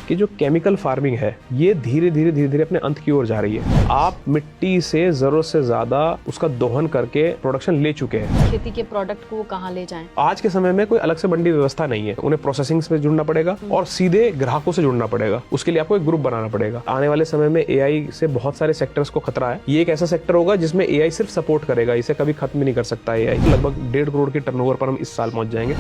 कि जो chemical farming है ये धीरे धीरे अपने अंत की ओर जा रही है। आप मिट्टी से जरूरत से ज्यादा उसका दोहन करके प्रोडक्शन ले चुके हैं। खेती के प्रोडक्ट को कहाँ ले जाएं? आज के समय में कोई अलग से मंडी व्यवस्था नहीं है। उन्हें प्रोसेसिंग से जुड़ना पड़ेगा और सीधे ग्राहकों से जुड़ना पड़ेगा। उसके लिए आपको एक ग्रुप बनाना पड़ेगा। आने वाले समय में एआई से बहुत सारे सेक्टर्स को खतरा है। ये एक ऐसा सेक्टर होगा जिसमें एआई सिर्फ सपोर्ट करेगा, इसे कभी खत्म नहीं कर सकता एआई। लगभग 1.5 करोड़ की टर्नओवर पर हम इस साल पहुंच जाएंगे।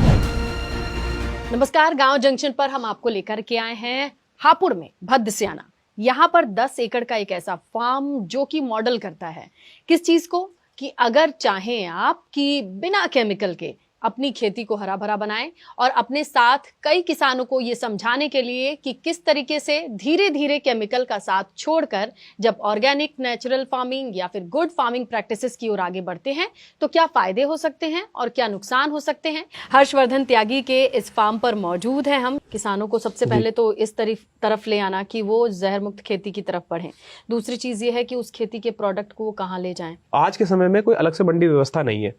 नमस्कार, गांव जंक्शन पर हम आपको लेकर के आए हैं हापुड़ में भद्दस्याना। यहाँ पर 10 एकड़ का एक ऐसा फार्म जो कि मॉडल करता है किस चीज को, कि अगर चाहें आप कि बिना केमिकल के अपनी खेती को हरा भरा बनाएं और अपने साथ कई किसानों को ये समझाने के लिए कि किस तरीके से धीरे धीरे केमिकल का साथ छोड़कर जब ऑर्गेनिक नेचुरल फार्मिंग या फिर गुड फार्मिंग प्रैक्टिसेस की ओर आगे बढ़ते हैं तो क्या फायदे हो सकते हैं और क्या नुकसान हो सकते हैं। हर्षवर्धन त्यागी के इस फार्म पर मौजूद हैं हम। किसानों को सबसे पहले तो इस तरफ ले आना कि वो जहर मुक्त खेती की तरफ बढ़ें। दूसरी चीज ये है कि उस खेती के प्रोडक्ट को कहाँ ले जाएं। आज के समय में कोई अलग से मंडी व्यवस्था नहीं है।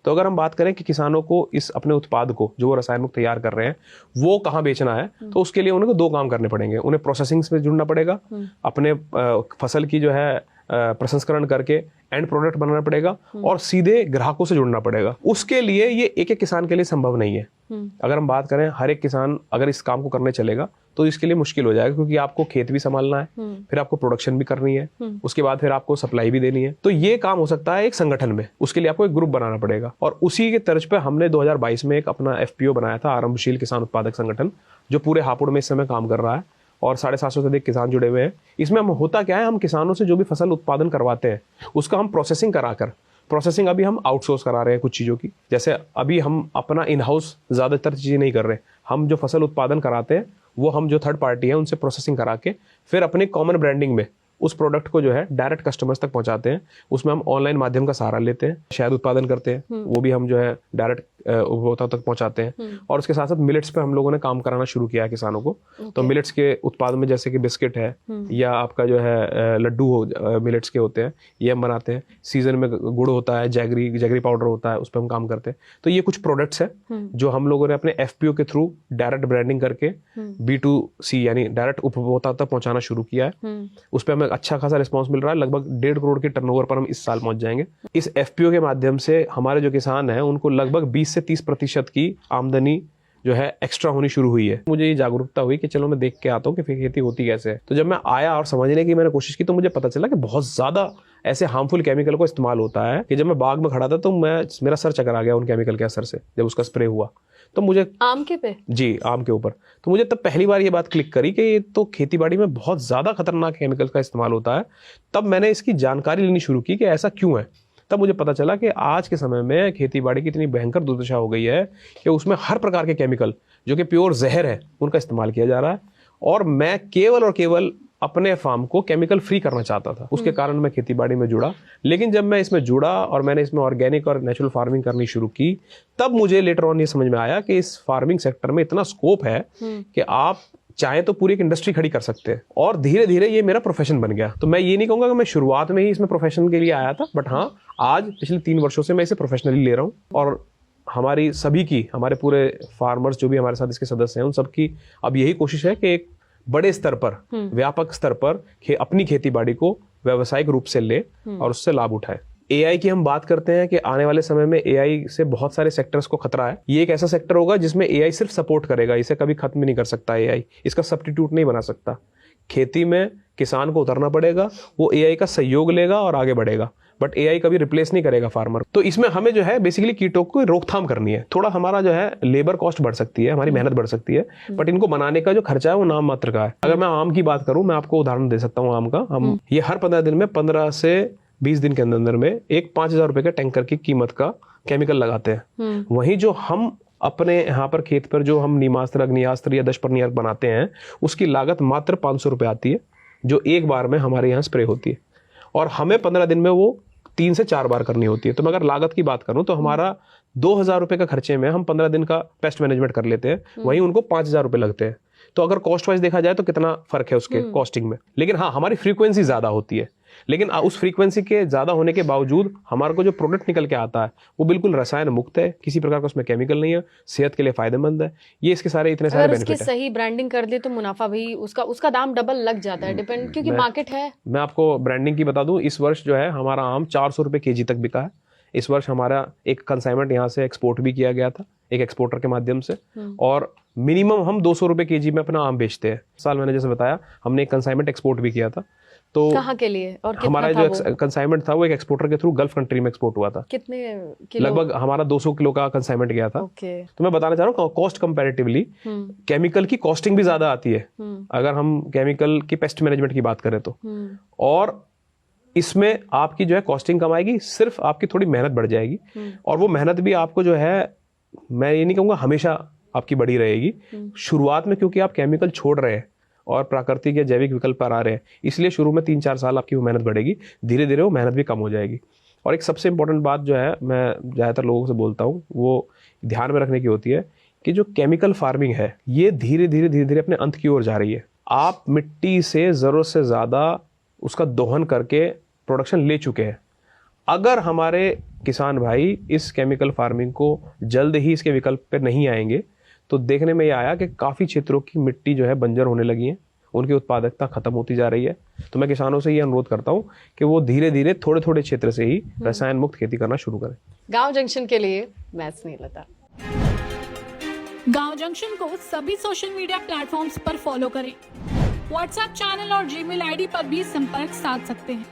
तो अगर हम बात करें कि किसानों को इस अपने उत्पाद को जो वो रसायन मुक्त तैयार कर रहे हैं वो कहाँ बेचना है, तो उसके लिए उन्हें 2 काम करने पड़ेंगे। उन्हें प्रोसेसिंग में जुड़ना पड़ेगा, अपने फसल की जो है प्रसंस्करण करके एंड प्रोडक्ट बनाना पड़ेगा और सीधे ग्राहकों से जुड़ना पड़ेगा। उसके लिए ये एक किसान के लिए संभव नहीं है। अगर हम बात करें हर एक किसान अगर इस काम को करने चलेगा तो इसके लिए मुश्किल हो जाएगा, क्योंकि आपको खेत भी संभालना है, फिर आपको प्रोडक्शन भी करनी है, उसके बाद फिर आपको सप्लाई भी देनी है। तो ये काम हो सकता है एक संगठन में। उसके लिए आपको एक ग्रुप बनाना पड़ेगा और उसी के तर्ज पे हमने 2022 में एक अपना एफपीओ बनाया था, आरंभशील किसान उत्पादक संगठन, जो पूरे हापुड़ में इस समय काम कर रहा है और 750 से अधिक किसान जुड़े हुए हैं। इसमें हम होता क्या है, हम किसानों से जो भी फसल उत्पादन करवाते हैं उसका हम प्रोसेसिंग कराकर, प्रोसेसिंग अभी हम आउटसोर्स करा रहे हैं कुछ चीज़ों की। जैसे अभी हम अपना इन हाउस ज़्यादातर चीज़ें नहीं कर रहे। हम जो फसल उत्पादन कराते हैं वो हम जो थर्ड पार्टी है उनसे प्रोसेसिंग करा के फिर अपने कॉमन ब्रांडिंग में उस प्रोडक्ट को जो है डायरेक्ट कस्टमर्स तक पहुंचाते हैं। उसमें हम ऑनलाइन माध्यम का सहारा लेते हैं। शहद उत्पादन करते हैं, वो भी हम जो है डायरेक्ट उपभोक्ताओं तक पहुंचाते हैं। और उसके साथ साथ मिलेट्स पे हम लोगों ने काम कराना शुरू किया है किसानों को। तो मिलेट्स के उत्पाद में जैसे कि बिस्किट है या आपका जो है लड्डू हो मिलेट्स के होते हैं, ये हम बनाते हैं। सीजन में गुड़ होता है, जैगरी पाउडर होता है, उस पर हम काम करते हैं। तो ये कुछ प्रोडक्ट्स है जो हम लोगों ने अपने एफपीओ के थ्रू डायरेक्ट ब्रांडिंग करके B2C यानी डायरेक्ट उपभोक्ता तक पहुंचाना शुरू किया है। उस पर हमें अच्छा खासा रिस्पॉन्स मिल रहा है। लगभग 1.5 करोड़ के टर्नओवर पर हम इस साल पहुंच जाएंगे। इस एफपीओ के माध्यम से हमारे जो किसान हैं उनको लगभग 20 से 30% की आमदनी जो है एक्स्ट्रा होनी शुरू हुई है। मुझे ये जागरूकता हुई कि चलो मैं देख के आता हूँ कि खेती होती कैसे है। तो जब मैं आया और समझने की मैंने कोशिश की तो मुझे पता चला कि बहुत ज्यादा ऐसे हार्मफुल केमिकल को इस्तेमाल होता है कि जब मैं बाग में खड़ा था तो मेरा सर चकरा गया उन केमिकल के असर से। जब उसका स्प्रे हुआ तो मुझे आम के ऊपर तो मुझे तब पहली बार ये बात क्लिक करी कि ये तो खेतीबाड़ी में बहुत ज्यादा खतरनाक केमिकल का इस्तेमाल होता है। तब मैंने इसकी जानकारी लेनी शुरू की कि ऐसा क्यों है। तब मुझे पता चला कि आज के समय में खेतीबाड़ी की इतनी भयंकर दुर्दशा हो गई है कि उसमें हर प्रकार के केमिकल जो कि प्योर जहर है उनका इस्तेमाल किया जा रहा है। और मैं केवल और केवल अपने फार्म को केमिकल फ्री करना चाहता था। उसके कारण मैं खेतीबाड़ी में जुड़ा। लेकिन जब मैं इसमें जुड़ा और मैंने इसमें ऑर्गेनिक और नेचुरल फार्मिंग करनी शुरू की तब मुझे लेटर ऑन ये समझ में आया कि इस फार्मिंग सेक्टर में इतना स्कोप है कि आप चाहे तो पूरी एक इंडस्ट्री खड़ी कर सकते हैं। और धीरे धीरे ये मेरा प्रोफेशन बन गया। तो मैं ये नहीं कहूंगा कि मैं शुरुआत में ही इसमें प्रोफेशन के लिए आया था, बट हाँ आज पिछले 3 वर्षों से मैं इसे प्रोफेशनली ले रहा हूँ। और हमारी सभी की, हमारे पूरे फार्मर्स जो भी हमारे साथ इसके सदस्य हैं उन सबकी अब यही कोशिश है कि एक बड़े स्तर पर, व्यापक स्तर पर अपनी खेतीबाड़ी को व्यावसायिक रूप से ले और उससे लाभ उठाए। एआई की हम बात करते हैं कि आने वाले समय में एआई से बहुत सारे सेक्टर्स को खतरा है। ये एक ऐसा सेक्टर होगा जिसमें एआई सिर्फ सपोर्ट करेगा, इसे कभी खत्म नहीं कर सकता एआई, इसका सब्स्टिट्यूट नहीं बना सकता। खेती में किसान को उतरना पड़ेगा, वो एआई का सहयोग लेगा और आगे बढ़ेगा, बट एआई कभी रिप्लेस नहीं करेगा फार्मर। तो इसमें हमें जो है बेसिकली कीटों को रोकथाम करनी है। थोड़ा हमारा जो है लेबर कॉस्ट बढ़ सकती है, हमारी मेहनत बढ़ सकती है, बट इनको बनाने का जो खर्चा है वो नाम मात्र का है। अगर मैं आम की बात करूं, मैं आपको उदाहरण दे सकता हूं आम का। हम ये हर 15 दिन में 15 से 20 दिन के अंदर में एक 5,000 रुपए के टैंकर की कीमत का केमिकल लगाते हैं। वहीं जो हम अपने यहाँ पर खेत पर जो हम नीमास्त्र, अग्नियास्त्र या दशपर्णी बनाते हैं उसकी लागत मात्र 500 रुपए आती है, जो एक बार में हमारे यहाँ स्प्रे होती है। और हमें 15 दिन में वो 3 से 4 बार करनी होती है। तो मैं अगर लागत की बात करूं तो हमारा 2,000 रुपए का खर्चे में हम 15 दिन का पेस्ट मैनेजमेंट कर लेते हैं, वहीं उनको 5,000 रुपए लगते हैं। तो अगर कॉस्ट वाइज देखा जाए तो कितना फर्क है उसके कॉस्टिंग में। लेकिन हाँ, हमारी फ्रीक्वेंसी ज्यादा होती है। लेकिन उस फ्रीक्वेंसी के ज्यादा होने के बावजूद हमारे को जो प्रोडक्ट निकल के आता है वो बिल्कुल रसायन मुक्त है, किसी प्रकार का उसमें केमिकल नहीं है, सेहत के लिए फायदेमंद है। ये इसके सारे इतने सारे अगर उसकी बेनिफिट है। सही ब्रांडिंग कर दे तो मुनाफा भी उसका दाम डबल लग जाता है, डिपेंड, क्योंकि मार्केट है। मैं आपको ब्रांडिंग की बता दूं, इस वर्ष जो है हमारा आम 400 रुपए केजी तक बिका है। इस वर्ष हमारा एक कंसाइनमेंट यहाँ से एक्सपोर्ट भी किया गया था एक एक्सपोर्टर के माध्यम से, और मिनिमम हम 200 रुपए केजी में अपना आम बेचते हैं। साल मैंने जैसे बताया हमने एक कंसाइनमेंट एक्सपोर्ट भी किया था। तो कहाँ के लिए और कितना हमारा था जो कंसाइनमेंट था वो एक एक्सपोर्टर के थ्रू गल्फ कंट्री में एक्सपोर्ट हुआ था। कितने किलो? लगभग हमारा 200 किलो का कंसाइनमेंट गया था। ओके। तो मैं बताना चाह रहा हूँ कॉस्ट कंपैरेटिवली केमिकल की कॉस्टिंग भी ज्यादा आती है अगर हम केमिकल की पेस्ट मैनेजमेंट की बात करें तो। और इसमें आपकी जो है कॉस्टिंग कम आएगी, सिर्फ आपकी थोड़ी मेहनत बढ़ जाएगी, और वो मेहनत भी आपको जो है, मैं ये नहीं कहूँगा हमेशा आपकी बढ़ी रहेगी। शुरुआत में क्योंकि आप केमिकल छोड़ रहे हैं और प्राकृतिक या जैविक विकल्प पर आ रहे हैं, इसलिए शुरू में 3-4 साल आपकी वो मेहनत बढ़ेगी, धीरे धीरे वो मेहनत भी कम हो जाएगी। और एक सबसे इंपॉर्टेंट बात जो है मैं ज़्यादातर लोगों से बोलता हूँ वो ध्यान में रखने की होती है कि जो केमिकल फार्मिंग है ये धीरे धीरे अपने अंत की ओर जा रही है। आप मिट्टी से ज़रूरत से ज़्यादा उसका दोहन करके प्रोडक्शन ले चुके हैं। अगर हमारे किसान भाई इस केमिकल फार्मिंग को जल्द ही इसके विकल्प पे नहीं आएंगे तो देखने में ये आया कि काफ़ी क्षेत्रों की मिट्टी जो है बंजर होने लगी है, उनकी उत्पादकता खत्म होती जा रही है। तो मैं किसानों से ये अनुरोध करता हूँ कि वो धीरे धीरे थोड़े थोड़े क्षेत्र से ही रसायन मुक्त खेती करना शुरू करें। गांव जंक्शन के लिए मैं स्नेहलता। गांव जंक्शन को सभी सोशल मीडिया प्लेटफॉर्म्स पर फॉलो करें। व्हाट्सएप चैनल और जीमेल आईडी पर भी संपर्क साध सकते हैं।